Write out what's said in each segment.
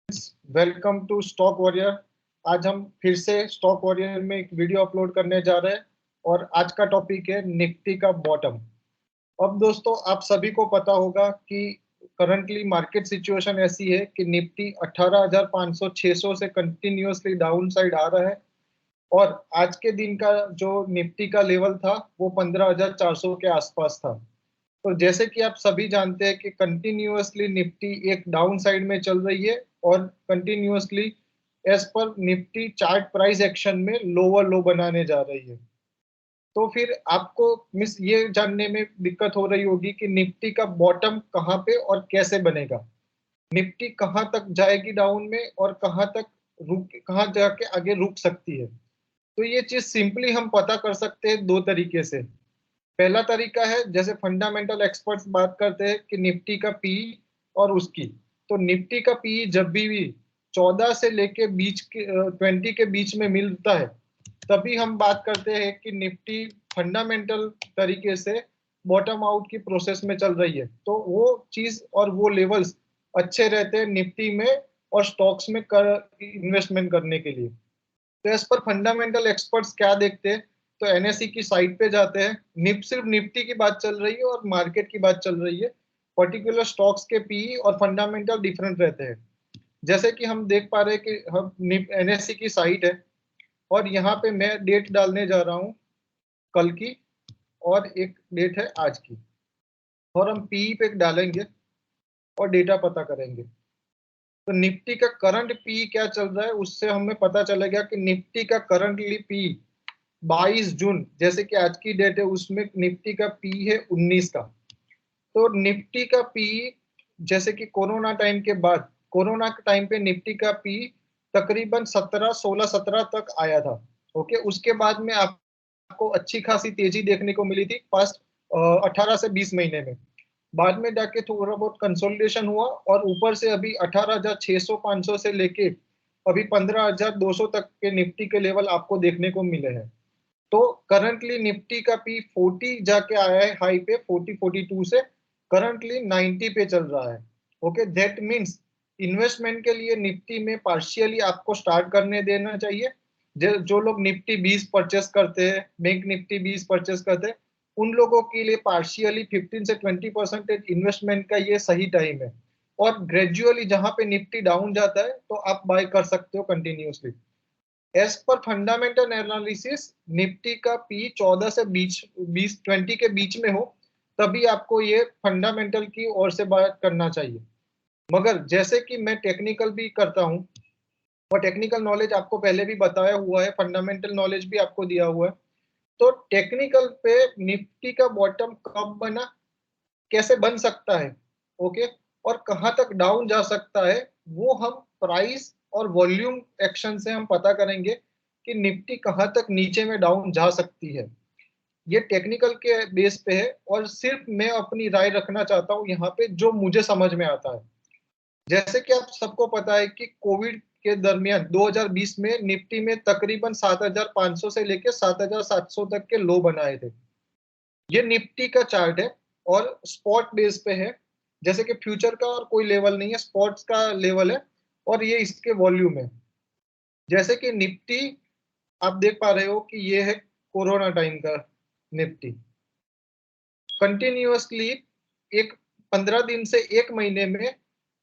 Welcome to stock warrior. आज हम फिर से स्टॉक वॉरियर में एक वीडियो अपलोड करने जा रहे हैं और आज का टॉपिक है निफ्टी का बॉटम। अब दोस्तों आप सभी को पता होगा कि करंटली मार्केट सिचुएशन ऐसी है कि निफ्टी 18,500 600 से कंटिन्यूअसली डाउन साइड आ रहा है और आज के दिन का जो निफ्टी का लेवल था वो 15,400 के आसपास था। तो जैसे कि आप सभी जानते हैं कि कंटिन्यूअसली निफ्टी एक डाउन साइड में चल रही है और कंटिन्यूअसली एज पर निफ्टी चार्ट प्राइस एक्शन में लोअर लो बनाने जा रही है। तो फिर आपको मिस ये जानने में दिक्कत हो रही होगी कि निफ्टी का बॉटम कहाँ पे और कैसे बनेगा, निफ्टी कहाँ तक जाएगी डाउन में और कहाँ जाके आगे रुक सकती है। तो ये चीज सिंपली हम पता कर सकते हैं दो तरीके से। पहला तरीका है, जैसे फंडामेंटल एक्सपर्ट्स बात करते हैं कि निफ्टी का पी और उसकी, तो निफ्टी का पी जब भी 14 से लेके 20 के बीच में मिलता है तभी हम बात करते हैं कि निफ्टी फंडामेंटल तरीके से बॉटम आउट की प्रोसेस में चल रही है। तो वो चीज और वो लेवल्स अच्छे रहते हैं निफ्टी में और स्टॉक्स में इन्वेस्टमेंट करने के लिए। तो इस पर फंडामेंटल एक्सपर्ट्स क्या देखते हैं, तो एनएसई की साइट पे जाते हैं, सिर्फ निफ्टी की बात चल रही है और मार्केट की बात चल रही है, पर्टिकुलर स्टॉक्स के पीई और फंडामेंटल डिफरेंट रहते हैं। जैसे कि हम देख पा रहे हैं कि हम एनएसई की साइट है और यहाँ पे मैं डेट डालने जा रहा हूँ कल की और एक डेट है आज की, और हम पीई पे डालेंगे और डेटा पता करेंगे। तो निफ्टी का करंट पी क्या चल रहा है उससे हमें पता चलेगा कि निफ्टी का करंटली पी 22 जून, जैसे कि आज की डेट है, उसमें निफ्टी का पी है 19 का। तो निफ्टी का पी, जैसे कि कोरोना टाइम के बाद, कोरोना के टाइम पे निफ्टी का पी तकरीबन 16 17 तक आया था। ओके, उसके बाद में आपको अच्छी खासी तेजी देखने को मिली थी फर्स्ट 18 से 20 महीने में। बाद में जाके थोड़ा बहुत कंसोलिडेशन हुआ और ऊपर से अभी 18,600 500 से लेके अभी 15,200 तक के निफ्टी के लेवल आपको देखने को मिले हैं। तो करंटली निफ्टी का पी 40 जाके आया है हाई पे, 40 42 से करंटली 90 पे चल रहा है। ओके, दैट मीन्स इन्वेस्टमेंट के लिए निफ्टी में पार्शियली आपको स्टार्ट करने देना चाहिए। जो लोग निफ्टी 20 परचेस करते हैं, बैंक निफ्टी 20 परचेस करते हैं, उन लोगों के लिए पार्शियली 15 से 20% इन्वेस्टमेंट का ये सही टाइम है। और ग्रेजुअली जहां पे निफ्टी डाउन जाता है तो आप बाय कर सकते हो कंटिन्यूसली। एज पर फंडामेंटल एनालिसिस निफ्टी का पी 14 से 20 के बीच में हो तभी आपको ये फंडामेंटल की ओर से बात करना चाहिए। मगर जैसे कि मैं टेक्निकल भी करता हूँ और टेक्निकल नॉलेज आपको पहले भी बताया हुआ है, फंडामेंटल नॉलेज भी आपको दिया हुआ है। तो टेक्निकल पे निफ्टी का बॉटम कब बना, कैसे बन सकता है, ओके, और कहां तक डाउन जा सकता है, वो हम प्राइस और वॉल्यूम एक्शन से हम पता करेंगे कि निफ्टी कहां तक नीचे में डाउन जा सकती है। ये टेक्निकल के बेस पे है और सिर्फ मैं अपनी राय रखना चाहता हूँ यहाँ पे जो मुझे समझ में आता है। जैसे कि आप सबको पता है कि कोविड के दरमियान 2020 में निफ्टी में तकरीबन 7,500 से लेकर 7,700 तक के लो बनाए थे। ये निफ्टी का चार्ट है और स्पॉट बेस पे है, जैसे कि फ्यूचर का और कोई लेवल नहीं है, स्पॉट्स का लेवल है और ये इसके वॉल्यूम है। जैसे कि निफ्टी आप देख पा रहे हो कि ये है कोरोना टाइम का निफ्टी, कंटिन्यूअसली एक 15 दिन से एक महीने में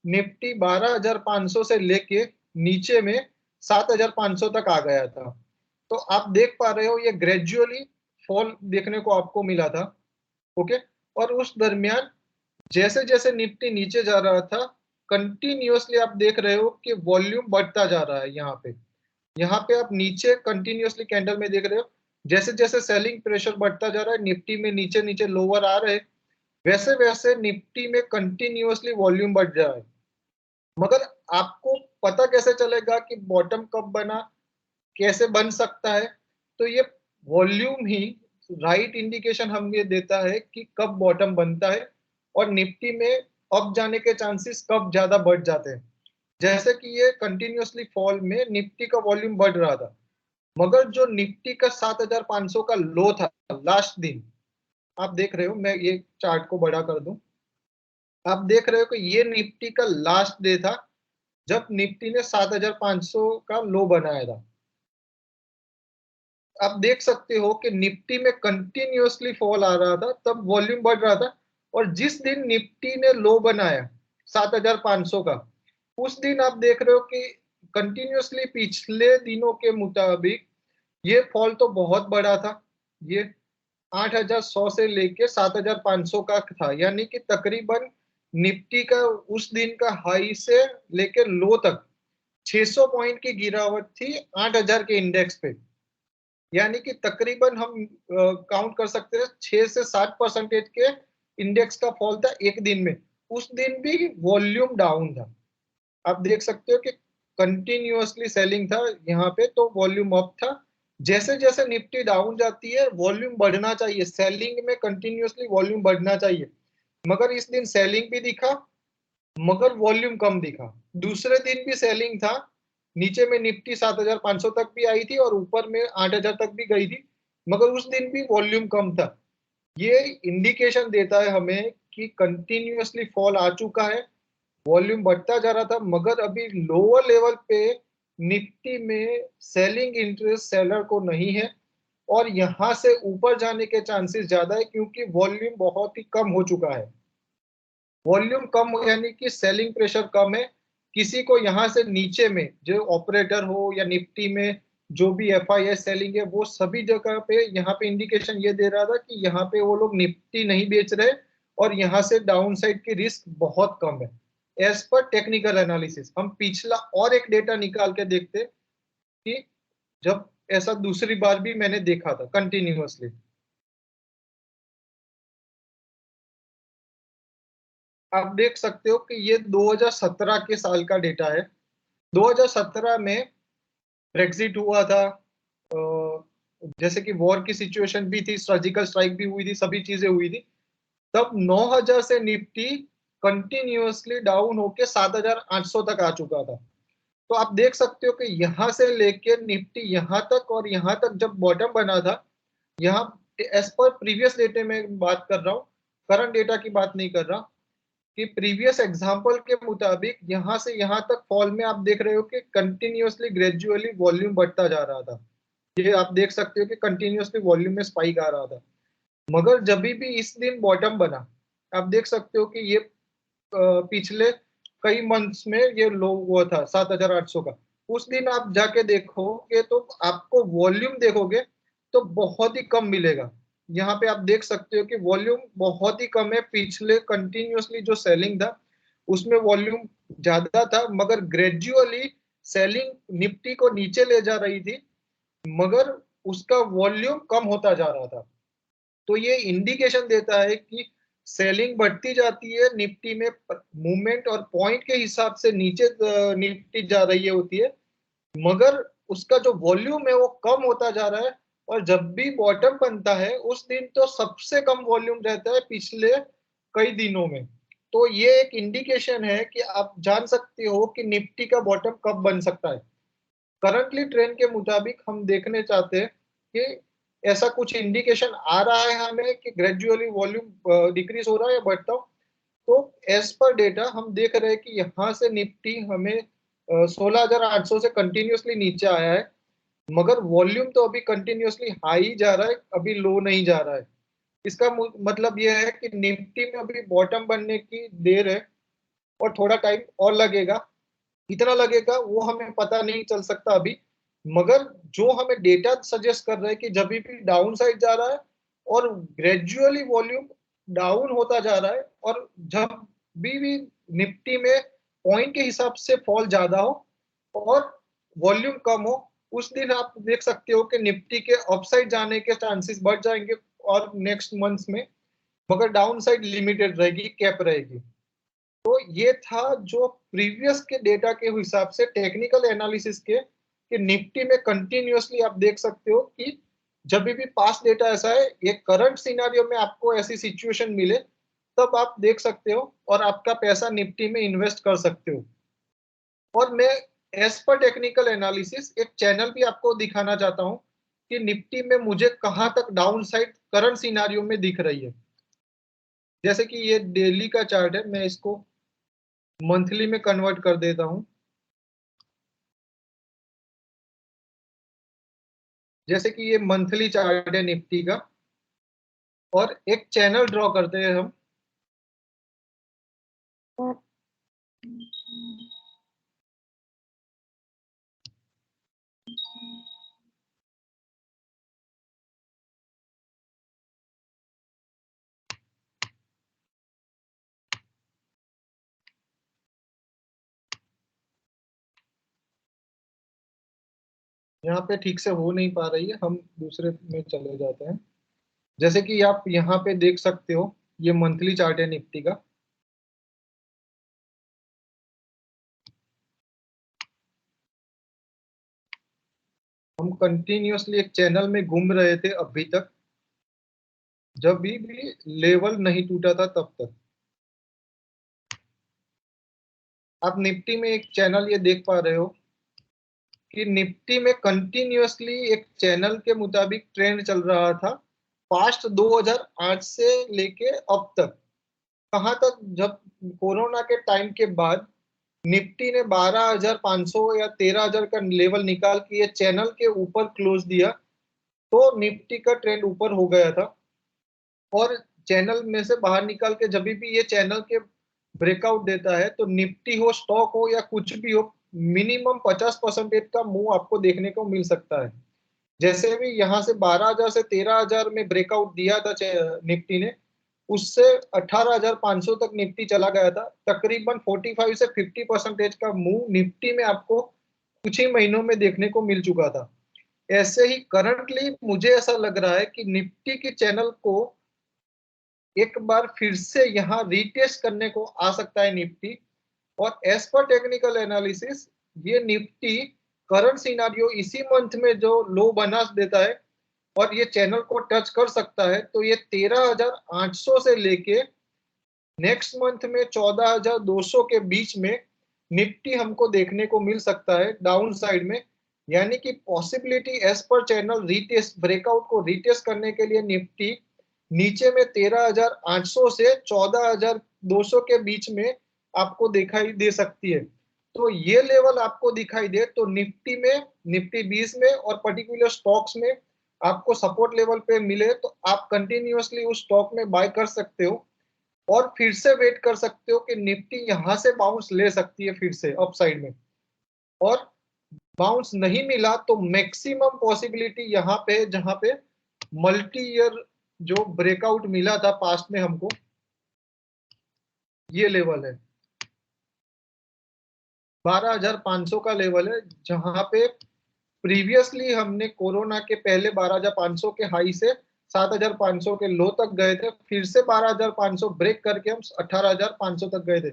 निफ्टी 12,500 से लेके नीचे में 7,500 तक आ गया था। तो आप देख पा रहे हो ये ग्रेजुअली फॉल देखने को आपको मिला था। ओके, और उस दरमियान जैसे जैसे निफ्टी नीचे जा रहा था कंटिन्यूअसली आप देख रहे हो कि वॉल्यूम बढ़ता जा रहा है। यहाँ पे आप नीचे कंटिन्यूअसली कैंडल में देख रहे हो जैसे जैसे सेलिंग प्रेशर बढ़ता जा रहा है, निफ्टी में नीचे नीचे लोअर आ रहे हैं, वैसे वैसे निफ्टी में कंटिन्यूअसली वॉल्यूम बढ़ जा रहा है। मगर आपको पता कैसे चलेगा कि बॉटम कब बना, कैसे बन सकता है, तो ये वॉल्यूम ही राइट इंडिकेशन हमें ये देता है कि कब बॉटम बनता है और निफ्टी में अप जाने के चांसेस कब ज्यादा बढ़ जाते हैं। जैसे कि ये कंटिन्यूअसली फॉल में निफ्टी का वॉल्यूम बढ़ रहा था, मगर जो निफ्टी का 7,500 का लो था लास्ट दिन, आप देख रहे हो, मैं ये चार्ट को बड़ा कर दूं, आप देख रहे हो कि ये निफ्टी का लास्ट डे था जब निफ्टी ने 7,500 का लो बनाया था। आप देख सकते हो कि निफ्टी में कंटिन्यूअसली फॉल आ रहा था, तब वॉल्यूम बढ़ रहा था। और जिस दिन निफ्टी ने लो बनाया 7,500 का, उस दिन आप देख रहे हो कि कंटिन्यूअसली पिछले दिनों के मुताबिक ये फॉल तो बहुत बड़ा था। ये 8,100 से लेके 7,500 का था, यानी कि तकरीबन निफ्टी का उस दिन का हाई से लेके लो तक 600 पॉइंट की गिरावट थी 8,000 के इंडेक्स पे। यानी कि तकरीबन हम काउंट कर सकते हैं 6 से 7% के इंडेक्स का फॉल था एक दिन में। उस दिन भी वॉल्यूम डाउन था। आप देख सकते हो कि कंटिन्यूअसली सेलिंग था यहाँ पे, तो वॉल्यूम अप था। जैसे जैसे निफ्टी डाउन जाती है वॉल्यूम बढ़ना चाहिए, सेलिंग में कंटिन्यूअसली वॉल्यूम बढ़ना चाहिए। मगर इस दिन सेलिंग भी दिखा, मगर वॉल्यूम कम दिखा। दूसरे दिन भी सेलिंग था, नीचे में निफ्टी 7,500 तक भी आई थी और ऊपर में 8,000 तक भी गई थी, मगर उस दिन भी वॉल्यूम कम था। ये इंडिकेशन देता है हमें कि कंटिन्यूअसली फॉल आ चुका है, वॉल्यूम बढ़ता जा रहा था, मगर अभी लोअर लेवल पे निफ्टी में सेलिंग इंटरेस्ट सेलर को नहीं है। और यहां से ऊपर जाने के चांसेस ज्यादा है, क्योंकि वॉल्यूम बहुत ही कम हो चुका है। वॉल्यूम कम हो यानी कि सेलिंग प्रेशर कम है। किसी को यहाँ से नीचे में जो ऑपरेटर हो या निफ्टी में जो भी FIS सेलिंग है, वो सभी जगह पे यहाँ पे इंडिकेशन ये दे रहा था कि यहाँ पे वो लोग निफ्टी नहीं बेच रहे और यहाँ से डाउन साइड की रिस्क बहुत कम है। एज पर टेक्निकल एनालिसिस हम पिछला और एक डेटा निकाल के देखते कि जब ऐसा दूसरी बार भी मैंने देखा था कंटिन्यूअसली। आप देख सकते हो कि ये 2017 के साल का डेटा है। 2017 में ब्रेक्सिट हुआ था, जैसे कि वॉर की सिचुएशन भी थी, सर्जिकल स्ट्राइक भी हुई थी, सभी चीजें हुई थी। तब 9,000 से निफ्टी कंटिन्यूअसली डाउन होके 7,800 तक आ चुका था। तो आप देख सकते हो कि यहाँ से लेके निफ्टी यहाँ तक, और यहाँ तक जब बॉटम बना था, यहाँ एज पर प्रीवियस डेटे में बात कर रहा हूँ, करंट डेटा की बात नहीं कर रहा, कि प्रीवियस एग्जांपल के मुताबिक यहाँ से यहाँ तक फॉल में आप देख रहे हो कि कंटिन्यूअसली ग्रेजुअली वॉल्यूम बढ़ता जा रहा था। ये आप देख सकते हो कि कंटिन्यूअसली वॉल्यूम में स्पाइक आ रहा था। मगर जब भी इस दिन बॉटम बना, आप देख सकते हो कि ये पिछले कई मंथ्स में ये लो हुआ था 7,800 का। उस दिन आप जाके देखोगे तो आपको वॉल्यूम देखोगे तो बहुत ही कम मिलेगा। यहाँ पे आप देख सकते हो कि वॉल्यूम बहुत ही कम है। पिछले कंटिन्यूअसली जो सेलिंग था उसमें वॉल्यूम ज्यादा था, मगर ग्रेजुअली सेलिंग निफ्टी को नीचे ले जा रही थी, मगर उसका वॉल्यूम कम होता जा रहा था। तो ये इंडिकेशन देता है कि सेलिंग बढ़ती जाती है निफ्टी में, मूवमेंट और पॉइंट के हिसाब से नीचे निफ्टी जा रही होती है, मगर उसका जो वॉल्यूम है वो कम होता जा रहा है। और जब भी बॉटम बनता है उस दिन तो सबसे कम वॉल्यूम रहता है पिछले कई दिनों में। तो ये एक इंडिकेशन है कि आप जान सकते हो कि निफ्टी का बॉटम कब बन सकता है। करंटली ट्रेंड के मुताबिक हम देखने चाहते हैं कि ऐसा कुछ इंडिकेशन आ रहा है हमें कि ग्रेजुअली वॉल्यूम डिक्रीज हो रहा है या बढ़ता हो। तो एज पर डेटा हम देख रहे हैं कि यहाँ से निफ्टी हमें 16,800 से कंटिन्यूअसली नीचे आया है, मगर वॉल्यूम तो अभी कंटिन्यूअसली हाई जा रहा है, अभी लो नहीं जा रहा है। इसका मतलब यह है कि निफ्टी में अभी बॉटम बनने की देर है और थोड़ा टाइम और लगेगा। कितना लगेगा वो हमें पता नहीं चल सकता अभी, मगर जो हमें डेटा सजेस्ट कर रहा है कि जब भी डाउन साइड जा रहा है और ग्रेजुअली वॉल्यूम डाउन होता जा रहा है, और जब भी निफ्टी में पॉइंट के हिसाब से फॉल ज्यादा हो और वॉल्यूम कम हो, उस दिन आप देख सकते हो कि निफ्टी के अपसाइड जाने के चांसेस बढ़ जाएंगे और नेक्स्ट मंथ्स में, मगर डाउन साइड लिमिटेड रहेगी, कैप रहेगी। तो ये था जो प्रीवियस के डेटा के हिसाब से टेक्निकल एनालिसिस के, कि निफ्टी में कंटिन्यूअसली आप देख सकते हो कि जब भी पास्ट डेटा ऐसा है, ये करंट सिनेरियो में आपको ऐसी सिचुएशन मिले तब आप देख सकते हो और आपका पैसा निफ्टी में इन्वेस्ट कर सकते हो। और मैं एज पर टेक्निकल एनालिसिस एक चैनल भी आपको दिखाना चाहता हूँ कि निफ्टी में मुझे कहां तक डाउन साइड करंट सिनेरियो में दिख रही है। जैसे कि ये डेली का चार्ट है, मैं इसको मंथली में कन्वर्ट कर देता हूँ। जैसे कि ये मंथली चार्ट है निफ्टी का, और एक चैनल ड्रॉ करते हैं हम। यहाँ पे ठीक से हो नहीं पा रही है, हम दूसरे में चले जाते हैं। जैसे कि आप यहाँ पे देख सकते हो, ये मंथली चार्ट है निफ्टी का। हम कंटिन्यूअसली एक चैनल में घूम रहे थे अभी तक, जब भी लेवल नहीं टूटा था तब तक। आप निफ्टी में एक चैनल ये देख पा रहे हो कि निफ्टी में कंटिन्यूअसली एक चैनल के मुताबिक ट्रेंड चल रहा था पास्ट 2008 से लेके अब तक। कहाँ तक, जब कोरोना के टाइम के बाद निफ्टी ने 12,500 या 13,000 का लेवल निकाल के ये चैनल के ऊपर क्लोज दिया, तो निफ्टी का ट्रेंड ऊपर हो गया था। और चैनल में से बाहर निकाल के जब भी ये चैनल के ब्रेकआउट देता है, तो निफ्टी हो, स्टॉक हो या कुछ भी हो, मिनिमम 50% का मूव आपको देखने को मिल सकता है। जैसे भी यहाँ से 12,000 से 13,000 में ब्रेकआउट दिया था निफ्टी ने, उससे 18,500 तक निफ्टी चला गया था। तकरीबन 45 से 50% का मूव निफ्टी में आपको कुछ ही महीनों में देखने को मिल चुका था। ऐसे ही करंटली मुझे ऐसा लग रहा है कि निफ्टी के चैनल को एक बार फिर से यहाँ रीटेस्ट करने को आ सकता है निफ्टी। और एज पर टेक्निकल एनालिसिस, ये निफ्टी करंट सिनारियो इसी मंथ में जो लो बना देता है और ये चैनल को टच कर सकता है, तो ये 13,800 से लेके नेक्स्ट मंथ में 14,200 के बीच में निफ्टी हमको देखने को मिल सकता है डाउन साइड में। यानी कि पॉसिबिलिटी एज पर चैनल रीटेस्ट, ब्रेकआउट को रीटेस्ट करने के लिए निफ्टी नीचे में 13,800 से 14,200 के बीच में आपको दिखाई दे सकती है। तो ये लेवल आपको दिखाई दे तो निफ्टी में, निफ्टी 20 में और पर्टिकुलर स्टॉक्स में आपको सपोर्ट लेवल पे मिले तो आप कंटिन्यूअसली उस स्टॉक में बाय कर सकते हो। और फिर से वेट कर सकते हो कि निफ्टी यहां से बाउंस ले सकती है फिर से अपसाइड में। और बाउंस नहीं मिला तो मैक्सिमम पॉसिबिलिटी यहाँ पे, जहां पे मल्टी ईयर जो ब्रेकआउट मिला था पास्ट में हमको, ये लेवल है 12,500 का लेवल है, जहां पे प्रीवियसली हमने कोरोना के पहले 12,500 के हाई से 7,500 के लो तक गए थे, फिर से 12,500 ब्रेक करके हम 18,500 तक गए थे।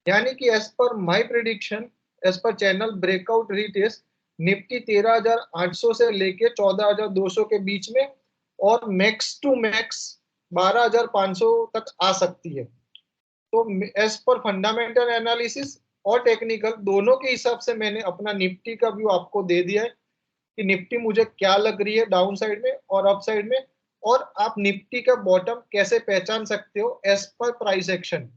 यानी कि एज पर माय प्रिडिक्शन, एज पर चैनल ब्रेकआउट रीटेस्ट, निफ्टी 13,800 से लेके 14,200 के बीच में और मैक्स टू मैक्स 12,500 तक आ सकती है। तो एज पर फंडामेंटल एनालिसिस और टेक्निकल दोनों के हिसाब से मैंने अपना निफ्टी का व्यू आपको दे दिया है कि निफ्टी मुझे क्या लग रही है डाउन साइड में और अप साइड में, और आप निफ्टी का बॉटम कैसे पहचान सकते हो एज पर प्राइस एक्शन।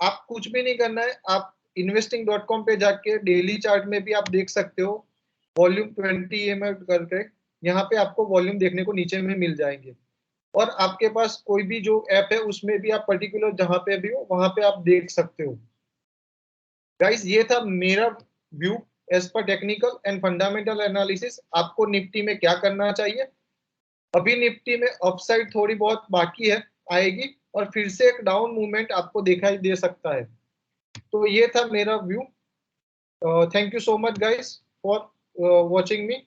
आप कुछ भी नहीं करना है, आप investing.com पे जाके डेली चार्ट में भी आप देख सकते हो वॉल्यूम 20 EM करके, यहाँ पे आपको वॉल्यूम देखने को नीचे में मिल जाएंगे। और आपके पास कोई भी जो ऐप है उसमें भी आप पर्टिकुलर जहां पे भी हो वहां पे आप देख सकते हो। गाइस, ये था मेरा व्यू एज पर टेक्निकल एंड फंडामेंटल एनालिसिस, आपको निफ्टी में क्या करना चाहिए। अभी निफ्टी में अपसाइड थोड़ी बहुत बाकी है, आएगी और फिर से एक डाउन मूवमेंट आपको दिखाई दे सकता है। तो ये था मेरा view. Thank you so much guys for watching me.